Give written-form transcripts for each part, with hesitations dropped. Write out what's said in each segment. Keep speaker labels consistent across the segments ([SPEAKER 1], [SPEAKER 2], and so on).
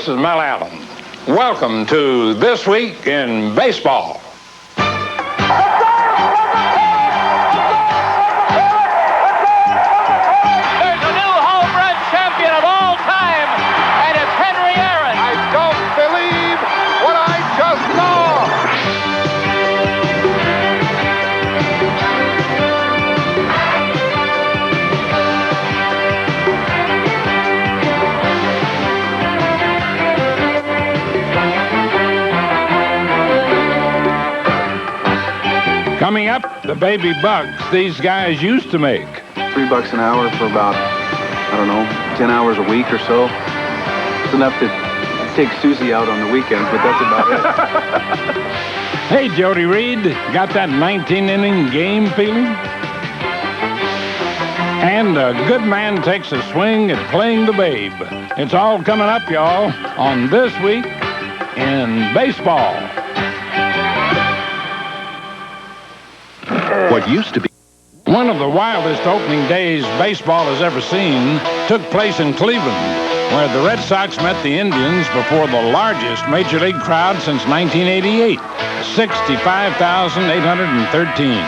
[SPEAKER 1] is Mel Allen. Welcome to This Week in Baseball.
[SPEAKER 2] There's a new home run champion of all time, and it's Henry Aaron.
[SPEAKER 3] I don't believe what I just saw.
[SPEAKER 1] Coming up, the baby bucks these guys used to make.
[SPEAKER 4] $3 an hour for about, 10 hours a week or so. It's enough to take Susie out on the weekends, but that's about it.
[SPEAKER 1] Hey, Jody Reed, got that 19-inning game feeling? And a good man takes a swing at playing the babe. It's all coming up, y'all, on This Week in Baseball.
[SPEAKER 5] What used to be
[SPEAKER 1] one of the wildest opening days baseball has ever seen took place in Cleveland, where the Red Sox met the Indians before the largest Major League crowd since 1988, 65,813.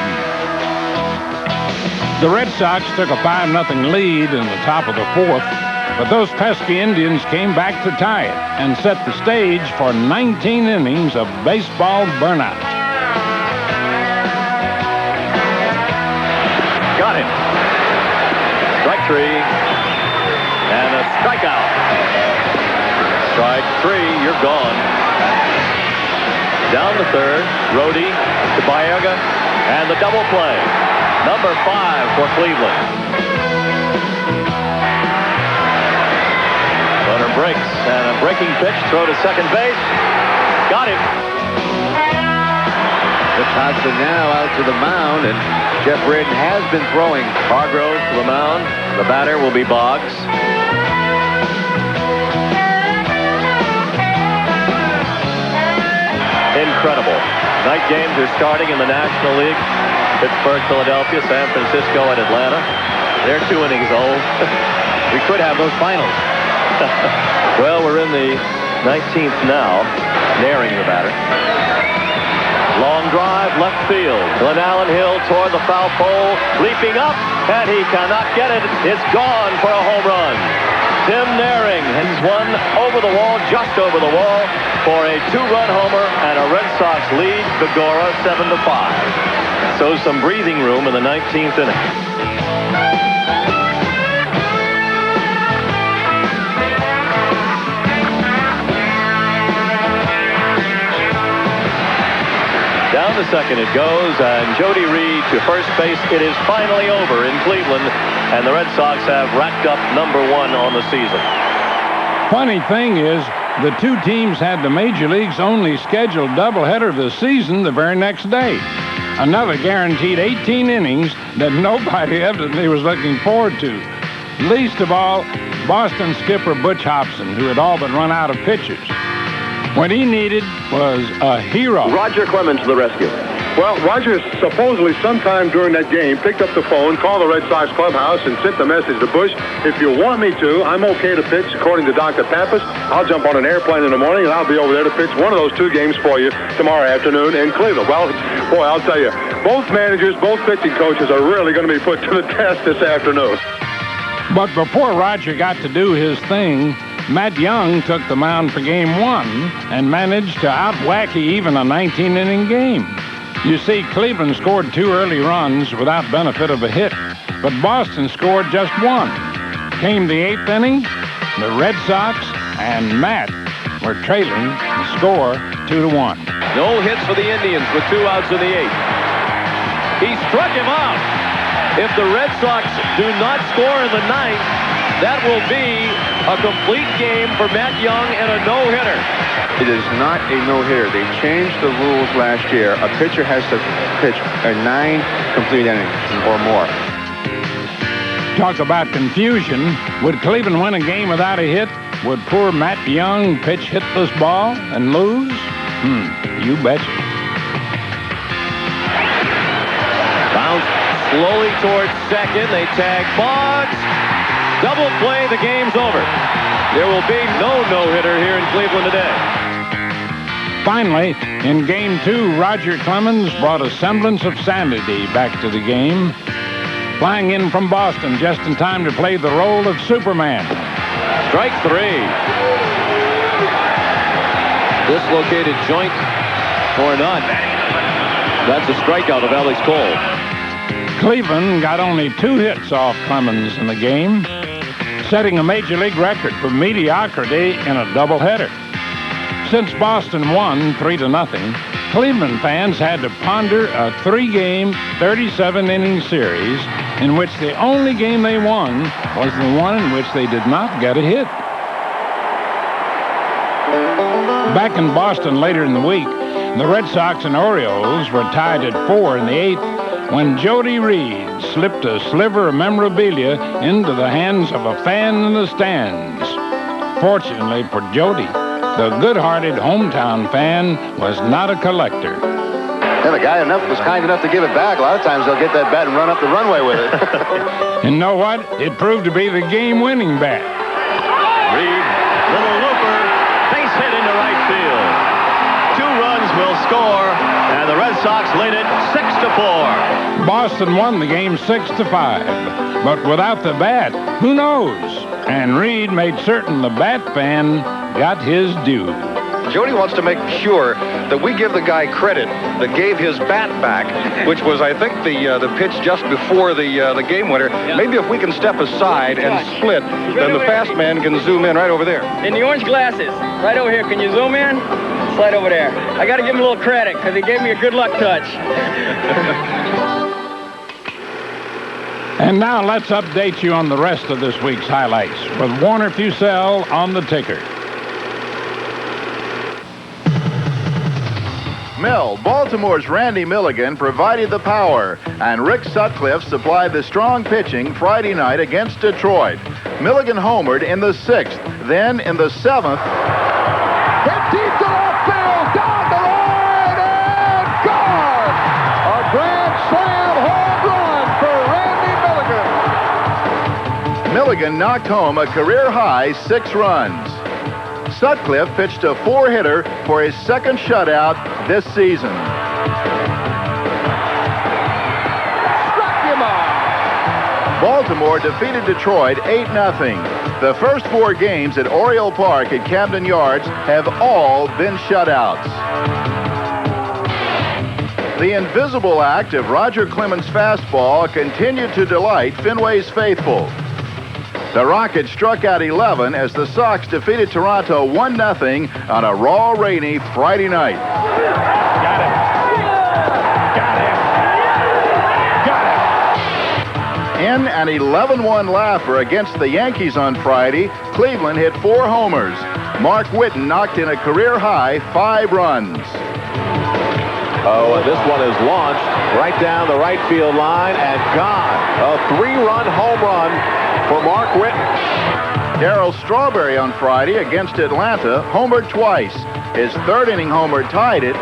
[SPEAKER 1] The Red Sox took a 5-0 lead in the top of the fourth, but those pesky Indians came back to tie it and set the stage for 19 innings of baseball burnout.
[SPEAKER 6] Got him. Strike three. And a strikeout. Strike three, you're gone. Down the third, Rhodey to Baerga, and the double play. Number 5 for Cleveland. Runner breaks, and a breaking pitch, throw to second base. Got him.
[SPEAKER 7] Thompson now out to the mound, and Jeff Braden has been throwing.
[SPEAKER 6] Hargrove to the mound. The batter will be Boggs. Incredible. Night games are starting in the National League. Pittsburgh, Philadelphia, San Francisco, and Atlanta. They're 2 innings old. We could have those finals. Well, we're in the 19th now. Naring the batter. Long drive, left field. Glenallen Hill toward the foul pole, leaping up, and he cannot get it. It's gone for a home run. Tim Naring has won over the wall, just over the wall, for a 2-run homer and a Red Sox lead Begora 7-5. So some breathing room in the 19th inning. Down to second it goes, and Jody Reed to first base. It is finally over in Cleveland, and the Red Sox have racked up number 1 on the season.
[SPEAKER 1] Funny thing is, the two teams had the Major League's only scheduled doubleheader of the season the very next day. Another guaranteed 18 innings that nobody evidently was looking forward to. Least of all, Boston skipper Butch Hobson, who had all but run out of pitchers. What he needed was a hero.
[SPEAKER 8] Roger Clemens to the rescue. Well, Roger supposedly sometime during that game picked up the phone, called the Red Sox clubhouse, and sent the message to Bush, if you want me to, I'm okay to pitch according to Dr. Pappas. I'll jump on an airplane in the morning, and I'll be over there to pitch one of those 2 games for you tomorrow afternoon in Cleveland. Well, boy, I'll tell you, both managers, both pitching coaches are really going to be put to the test this afternoon.
[SPEAKER 1] But before Roger got to do his thing, Matt Young took the mound for Game 1 and managed to out-wacky even a 19-inning game. You see, Cleveland scored 2 early runs without benefit of a hit, but Boston scored just 1. Came the 8th inning, the Red Sox and Matt were trailing the score 2-1.
[SPEAKER 6] No hits for the Indians with 2 outs in the 8th. He struck him out. If the Red Sox do not score in the 9th, that will be a complete game for Matt Young and a no-hitter.
[SPEAKER 4] It is not a no-hitter. They changed the rules last year. A pitcher has to pitch 9 complete innings or more.
[SPEAKER 1] Talk about confusion. Would Cleveland win a game without a hit? Would poor Matt Young pitch hitless ball and lose? You betcha.
[SPEAKER 6] Bounce slowly towards second. They tag Boggs. Double play, the game's over. There will be no no-hitter here in Cleveland today.
[SPEAKER 1] Finally, in Game 2, Roger Clemens brought a semblance of sanity back to the game, flying in from Boston just in time to play the role of Superman.
[SPEAKER 6] Strike 3. Dislocated joint for none. That's a strikeout of Alex Cole.
[SPEAKER 1] Cleveland got only 2 hits off Clemens in the game, setting a major league record for mediocrity in a doubleheader. Since Boston won 3-0, Cleveland fans had to ponder a 3-game, 37-inning series in which the only game they won was the one in which they did not get a hit. Back in Boston later in the week, the Red Sox and Orioles were tied at 4 in the 8th when Jody Reed slipped a sliver of memorabilia into the hands of a fan in the stands. Fortunately for Jody, the good-hearted hometown fan was not a collector.
[SPEAKER 7] And the guy was kind enough to give it back. A lot of times they'll get that bat and run up the runway with it.
[SPEAKER 1] And know what? It proved to be the game-winning bat.
[SPEAKER 6] Reed, little looper, base hit into right field. 2 runs will score, and the Red Sox lead it 6-4.
[SPEAKER 1] Boston won the game 6-5, but without the bat, who knows? And Reed made certain the bat fan got his due.
[SPEAKER 3] Jody wants to make sure that we give the guy credit that gave his bat back, which was, I think, the pitch just before the game winner.
[SPEAKER 2] Yeah.
[SPEAKER 3] Maybe if we can step aside and split, then the fast man can zoom in right over there.
[SPEAKER 2] In the orange glasses, right over here. Can you zoom in? Slide over there. I got to give him a little credit because he gave me a good luck touch.
[SPEAKER 1] And now let's update you on the rest of this week's highlights with Warner Fussell on the ticker.
[SPEAKER 5] Baltimore's Randy Milligan provided the power, and Rick Sutcliffe supplied the strong pitching Friday night against Detroit. Milligan homered in the 6th, then in the 7th.
[SPEAKER 3] Hit deep to left field, down the line, and gone! A grand slam home run for Randy Milligan.
[SPEAKER 5] Milligan knocked home a career-high 6 runs. Sutcliffe pitched a 4-hitter for his 2nd shutout this season.
[SPEAKER 3] Struck him out.
[SPEAKER 5] Baltimore defeated Detroit 8-0. The first 4 games at Oriole Park at Camden Yards have all been shutouts. The invisible act of Roger Clemens' fastball continued to delight Fenway's faithful. The Rockets struck out 11 as the Sox defeated Toronto 1-0 on a raw, rainy Friday night.
[SPEAKER 1] Got it.
[SPEAKER 5] In an 11-1 laugher against the Yankees on Friday, Cleveland hit 4 homers. Mark Whitten knocked in a career-high 5 runs.
[SPEAKER 7] Oh, and this one is launched right down the right field line and gone. A 3-run home run for Mark Whitten.
[SPEAKER 5] Darryl Strawberry on Friday against Atlanta homered twice. His 3rd inning homer tied it.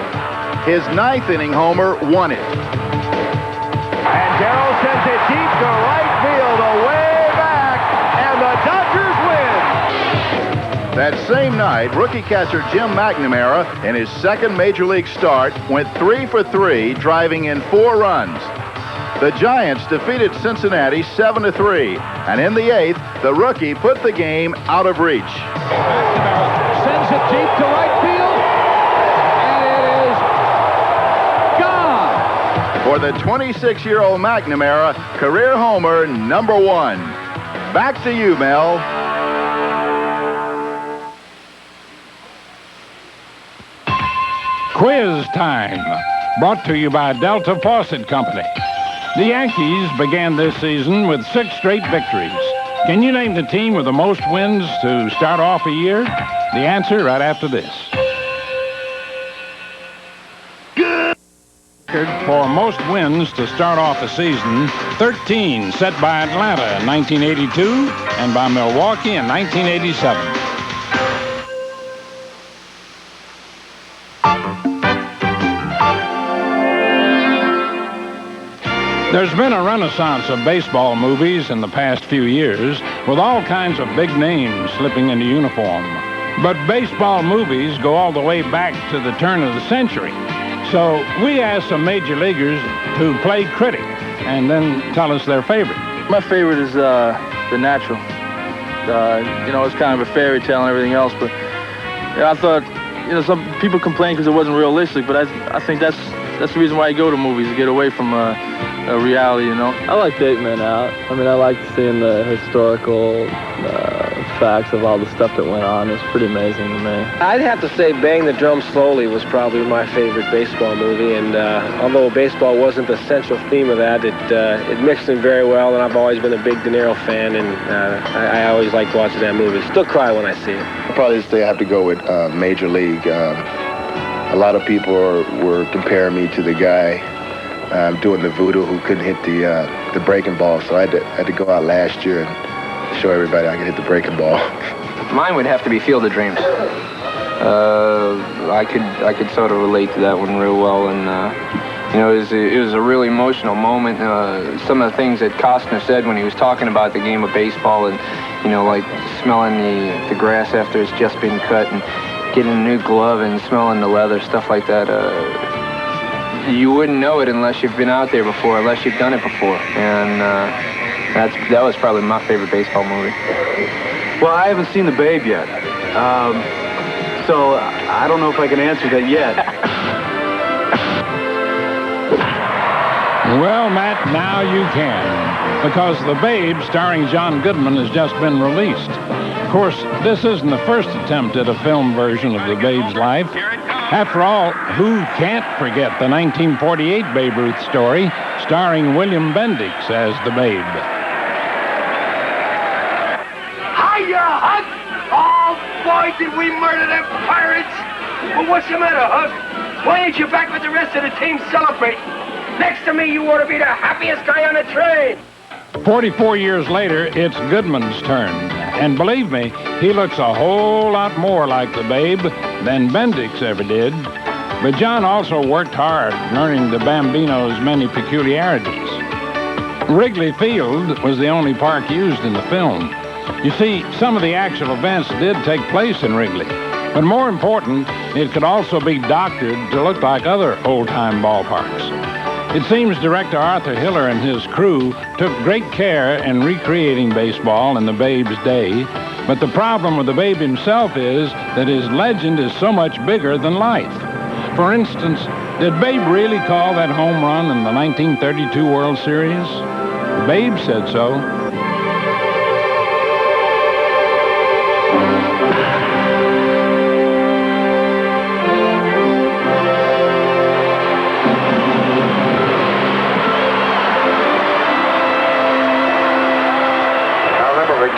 [SPEAKER 5] His 9th inning homer won it.
[SPEAKER 3] And Darryl sends it deep to right field, away back, and the Dodgers win.
[SPEAKER 5] That same night, rookie catcher Jim McNamara, in his 2nd Major League start, went 3 for 3, driving in 4 runs. The Giants defeated Cincinnati 7-3, and in the 8th, the rookie put the game out of reach.
[SPEAKER 3] McNamara sends it deep to right field, and it is gone.
[SPEAKER 5] For the 26-year-old McNamara, career homer number 1. Back to you, Mel.
[SPEAKER 1] Quiz time, brought to you by Delta Faucet Company. The Yankees began this season with 6 straight victories. Can you name the team with the most wins to start off a year? The answer right after this. Record for most wins to start off a season, 13 set by Atlanta in 1982 and by Milwaukee in 1987. There's been a renaissance of baseball movies in the past few years, with all kinds of big names slipping into uniform. But baseball movies go all the way back to the turn of the century. So we asked some major leaguers to play critic and then tell us their favorite.
[SPEAKER 9] My favorite is The Natural. It's kind of a fairy tale and everything else, but I thought, some people complain because it wasn't realistic, but I think that's the reason why I go to movies, to get away from reality,
[SPEAKER 10] I like Eight Men Out. I mean, I like seeing the historical facts of all the stuff that went on. It's pretty amazing to me.
[SPEAKER 11] I'd have to say Bang the Drum Slowly was probably my favorite baseball movie, and although baseball wasn't the central theme of that, it mixed in very well, and I've always been a big De Niro fan, and I always liked watching that movie. Still cry when I see it.
[SPEAKER 12] I'd probably say I have to go with Major League. A lot of people were comparing me to the guy doing the voodoo who couldn't hit the breaking ball, so I had to go out last year and show everybody I could hit the breaking ball.
[SPEAKER 13] Mine would have to be Field of Dreams. I could sort of relate to that one real well, and it was a really emotional moment. Some of the things that Costner said when he was talking about the game of baseball, and like smelling the grass after it's just been cut, and getting a new glove and smelling the leather, stuff like that. You wouldn't know it unless you've been out there before, unless you've done it before, and that was probably my favorite baseball movie.
[SPEAKER 4] Well, I haven't seen The Babe yet, so I don't know if I can answer that yet.
[SPEAKER 1] Well, Matt, now you can, because The Babe, starring John Goodman, has just been released. Of course, this isn't the first attempt at a film version of The Babe's life. After all, who can't forget the 1948 Babe Ruth story, starring William Bendix as the Babe?
[SPEAKER 14] Hiya, Huck! Oh, boy, did we murder them pirates! Well, what's the matter, Huck? Why ain't you back with the rest of the team celebrating? Next to me, you ought to be the happiest guy on the train.
[SPEAKER 1] 44 years later, it's Goodman's turn. And believe me, he looks a whole lot more like the Babe than Bendix ever did. But John also worked hard learning the Bambino's many peculiarities. Wrigley Field was the only park used in the film. You see, some of the actual events did take place in Wrigley. But more important, it could also be doctored to look like other old-time ballparks. It seems director Arthur Hiller and his crew took great care in recreating baseball in the Babe's day, but the problem with the Babe himself is that his legend is so much bigger than life. For instance, did Babe really call that home run in the 1932 World Series? Babe said so.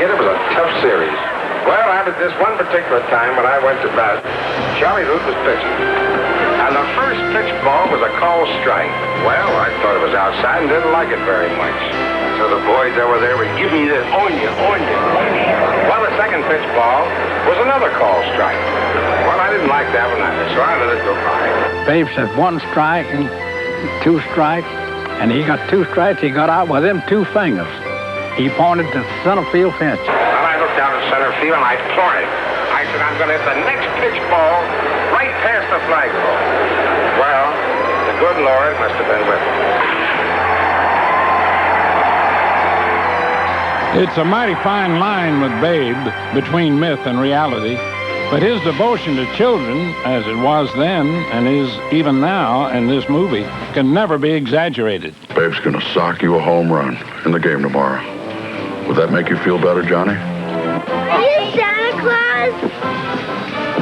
[SPEAKER 15] It was a tough series. Well, out at this one particular time when I went to bat, Charlie Root was pitching. And the first pitch ball was a called strike. Well, I thought it was outside and didn't like it very much. So the boys over there would give me this, on you. Well, the second pitch ball was another called strike. Well, I didn't like that one either, so I let it go by.
[SPEAKER 16] Babe said 1 strike and 2 strikes, and he got 2 strikes. He got out with them 2 fingers. He pointed to the center field fence.
[SPEAKER 15] Well, I looked down at center field and I pointed. I said, I'm going to hit the next pitch ball right past the flagpole. Well, the good Lord must have been with him.
[SPEAKER 1] It's a mighty fine line with Babe between myth and reality, but his devotion to children, as it was then and is even now in this movie, can never be exaggerated.
[SPEAKER 17] Babe's going to sock you a home run in the game tomorrow. Would that make you feel better, Johnny?
[SPEAKER 18] Are you Santa Claus?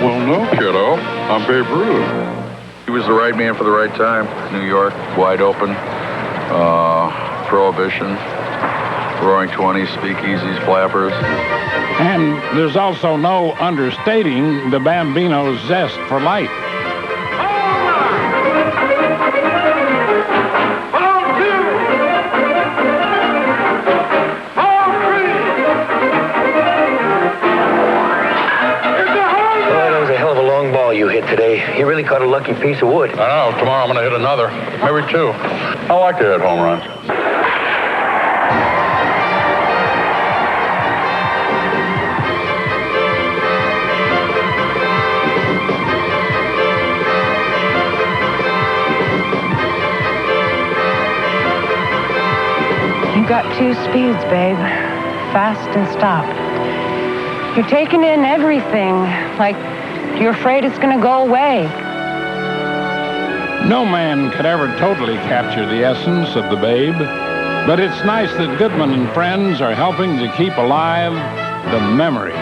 [SPEAKER 17] Well, no, kiddo. I'm Babe Ruth.
[SPEAKER 4] He was the right man for the right time. New York, wide open. Prohibition. Roaring 20s, speakeasies, flappers.
[SPEAKER 1] And there's also no understating the Bambino's zest for life.
[SPEAKER 14] you hit today. You really caught a lucky piece of wood.
[SPEAKER 17] I know. Tomorrow I'm going to hit another. Maybe two. I like to hit home runs.
[SPEAKER 19] You got two speeds, babe. Fast and stop. You're taking in everything, like you're afraid it's going to go away.
[SPEAKER 1] No man could ever totally capture the essence of the Babe, but it's nice that Goodman and friends are helping to keep alive the memories.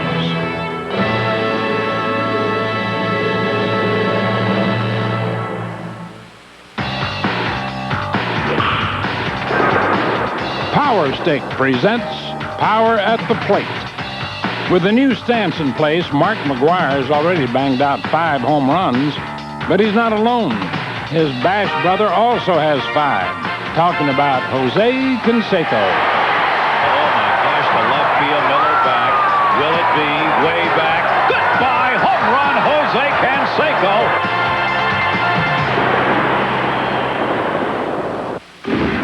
[SPEAKER 1] Power Stick presents Power at the Plate. With the new stance in place, Mark McGwire has already banged out 5 home runs, but he's not alone. His Bash brother also has 5. Talking about Jose Canseco.
[SPEAKER 6] Oh, my gosh, the left field, Miller back. Will it be way back? Goodbye, home run, Jose Canseco.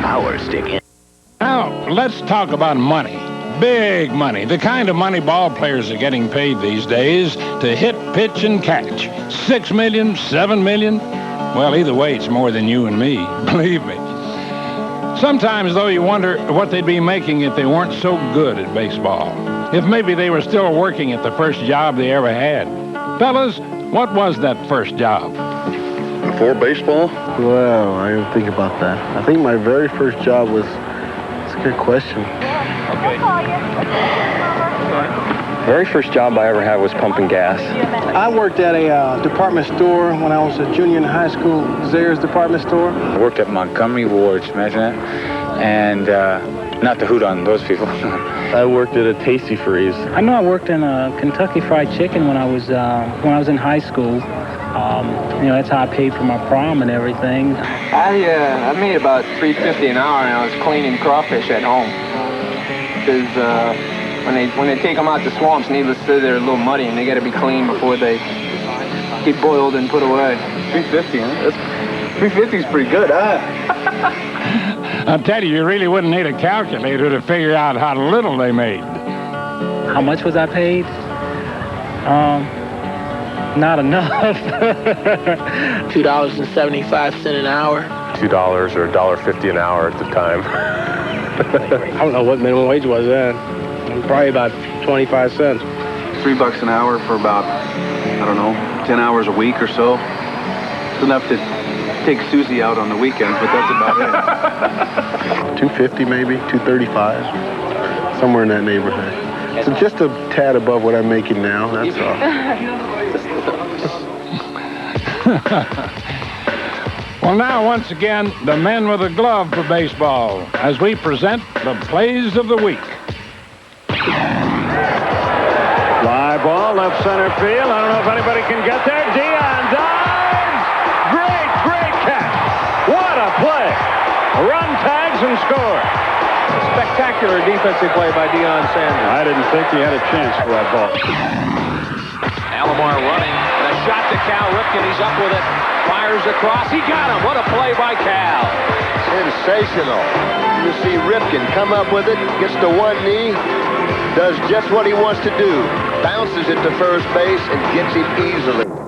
[SPEAKER 14] Power Stick.
[SPEAKER 1] Now, let's talk about money. Big money. The kind of money ball players are getting paid these days to hit, pitch, and catch. $6 million, $7 million. Well, either way, it's more than you and me, believe me. Sometimes, though, you wonder what they'd be making if they weren't so good at baseball. If maybe they were still working at the first job they ever had. Fellas, what was that first job?
[SPEAKER 20] Before baseball? Well, I didn't think about that. I think my very first job was... That's a good question.
[SPEAKER 21] Very first job I ever had was pumping gas.
[SPEAKER 22] I worked at a department store when I was a junior in high school, Zayre's department store.
[SPEAKER 23] I worked at Montgomery Ward's, imagine that, and not to hoot on those people.
[SPEAKER 20] I worked at a Tasty Freeze.
[SPEAKER 24] I know I worked in Kentucky Fried Chicken when I was in high school. You know, that's how I paid for my prom and everything.
[SPEAKER 13] I made about $3.50 an hour, and I was cleaning crawfish at home. Because when they take them out the swamps, needless to say, they're a little muddy, and they got to be cleaned before they get boiled and put away.
[SPEAKER 20] $3.50, huh? $3.50 is pretty good, huh?
[SPEAKER 1] I'll tell you really wouldn't need a calculator to figure out how little they made.
[SPEAKER 24] How much was I paid? Not enough.
[SPEAKER 25] $2.75 an hour.
[SPEAKER 21] $2 or $1.50 an hour at the time.
[SPEAKER 22] I don't know what minimum wage was then. Probably about 25 cents.
[SPEAKER 4] $3 an hour for about, I don't know, 10 hours a week or so. It's enough to take Susie out on the weekends, but that's about it.
[SPEAKER 20] $2.50 maybe, $2.35, somewhere in that neighborhood. So just a tad above what I'm making now, that's all.
[SPEAKER 1] Well, now, once again, the men with a glove for baseball as we present the plays of the week.
[SPEAKER 6] Fly ball, left center field. I don't know if anybody can get there. Dion dives. Great catch. What a play. Run, tags, and score.
[SPEAKER 11] Spectacular defensive play by Deion Sanders.
[SPEAKER 20] I didn't think he had a chance for that ball.
[SPEAKER 6] Alomar running. And a shot to Cal Ripken. He's up with it. Fires across. He got him. What a play by Cal.
[SPEAKER 12] Sensational. You see Ripken come up with it, gets to one knee, does just what he wants to do. Bounces it to first base and gets him easily.